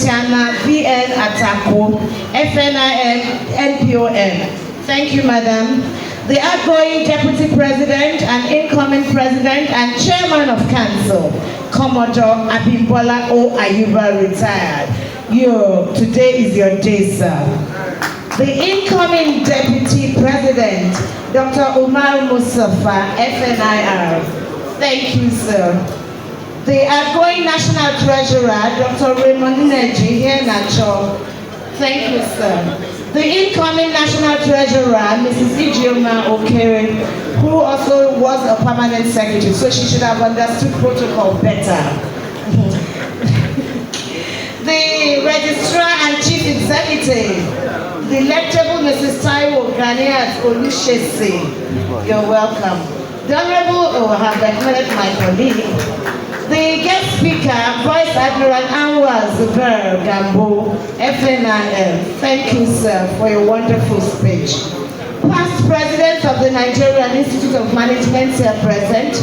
Christiana VN Atako, FNIM, NPOM. Thank you, Madam. The outgoing Deputy President and incoming President and Chairman of Council, Commodore Abimbola Ayuba, retired. Today is your day, sir. The incoming Deputy President, Dr. Umar Mustafa, FNIR. Thank you, sir. The outgoing National Treasurer, Dr. Raymond Neji Nacho. Thank you, sir. The incoming National Treasurer, Mrs. Ijeoma Okere, who also was a permanent secretary, so she should have understood protocol better. The Registrar and Chief Executive, the Electable Mrs. Taiwo Ganiat Olushese. You're welcome. The Honorable, I have acknowledged my colleague. The guest speaker, Vice Admiral Anwar Zubair Gambo, FNIM. Thank you, sir, for your wonderful speech. Past presidents of the Nigerian Institute of Management are present.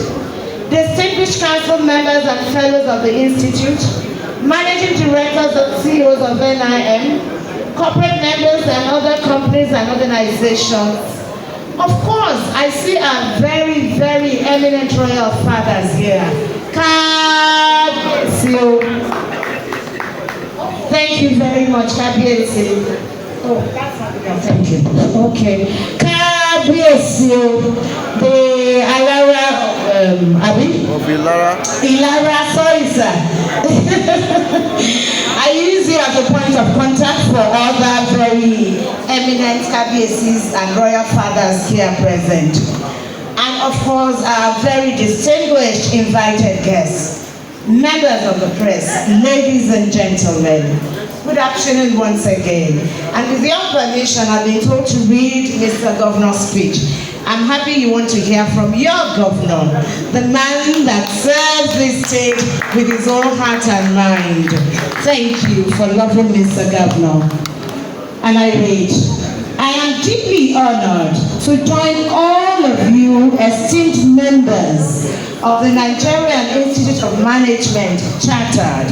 Distinguished council members and fellows of the Institute, managing directors and CEOs of NIM, corporate members and other companies and organizations. Of course, I see our very, very eminent royal fathers here. Thank you very much, Kabiesi. Oh, that's something. Thank you. Okay. Kabiesi, the ALARA, ALARA, sorry, sir. I use you as a point of contact for other very eminent Kabiesis and royal fathers here present. And of course, our very distinguished invited guests, members of the press, ladies and gentlemen, good afternoon once again. And with your permission, I've been told to read Mr. Governor's speech. I'm happy you want to hear from your governor, the man that serves this state with his whole heart and mind. Thank you for loving Mr. Governor. And I read, I am deeply honored to join all of you esteemed members of the Nigerian Institute of Management Chartered,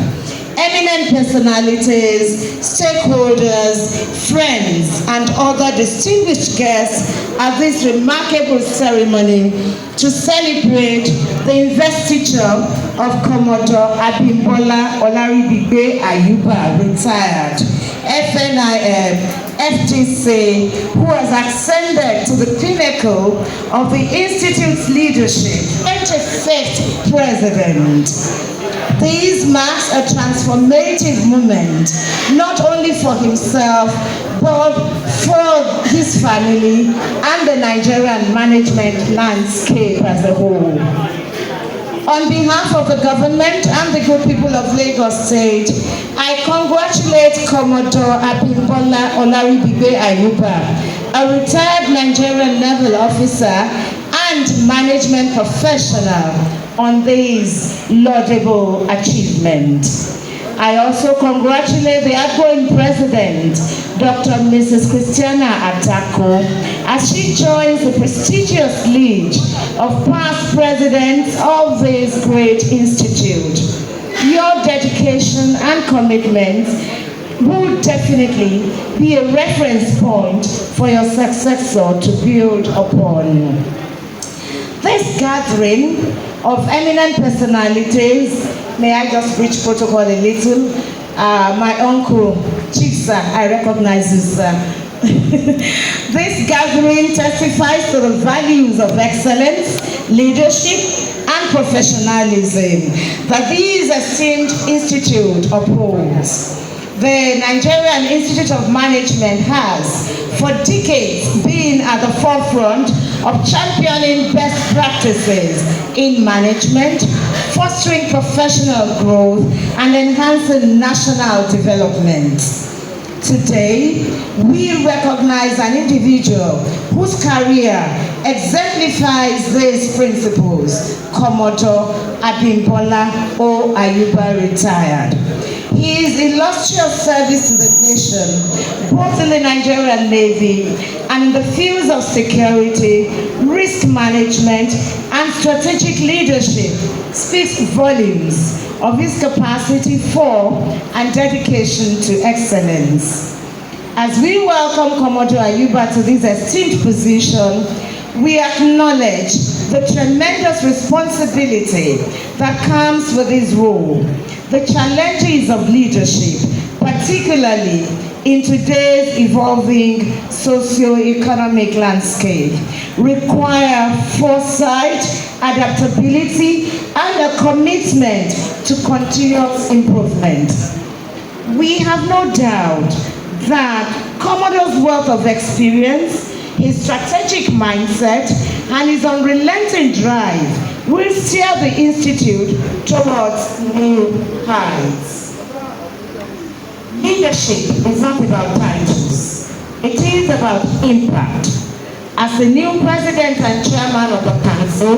eminent personalities, stakeholders, friends, and other distinguished guests at this remarkable ceremony to celebrate the investiture of Commodore Abimbola Ayuba, retired, FNIM, FTC, who has ascended to the pinnacle of the Institute's leadership, 25th President. This marks a transformative moment, not only for himself, but for his family and the Nigerian management landscape as a whole. On behalf of the government and the good people of Lagos State, I congratulate Commodore Abimbola Ayuba, a retired Nigerian naval officer and management professional, on this laudable achievement. I also congratulate the outgoing president, Dr. Mrs. Christiana Atako, as she joins the prestigious lead of past presidents of this great institute. Your dedication and commitment will definitely be a reference point for your successor to build upon. This gathering of eminent personalities, may I just breach protocol a little? My uncle, Chief Sir, I recognize you, sir. This gathering testifies to the values of excellence, leadership, and professionalism that this esteemed institute upholds. The Nigerian Institute of Management has, for decades, been at the forefront of championing best practices in management, fostering professional growth, and enhancing national development. Today, we recognize an individual whose career exemplifies these principles, Commodore Abimbola Ayuba, retired. His illustrious service to the nation, both in the Nigerian Navy and in the fields of security, risk management, and and strategic leadership speaks volumes of his capacity for and dedication to excellence. As we welcome Commodore Ayuba to this esteemed position, we acknowledge the tremendous responsibility that comes with this role. The challenges of leadership, particularly in today's evolving socio-economic landscape, require foresight, adaptability, and a commitment to continuous improvement. We have no doubt that Commodore's wealth of experience, his strategic mindset, and his unrelenting drive will steer the Institute towards new heights. Leadership is not about titles. It is about impact. As the new president and chairman of the council,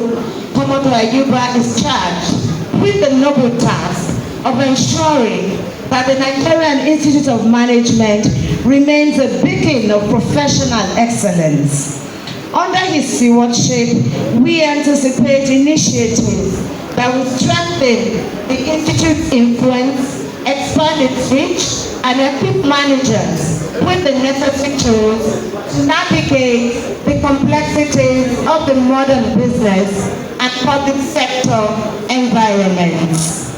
Commodore Ayuba is charged with the noble task of ensuring that the Nigerian Institute of Management remains a beacon of professional excellence. Under his stewardship, we anticipate initiatives that will strengthen the Institute's influence, expand its reach, and equip managers with the necessary tools to navigate the complexities of the modern business and public sector environments.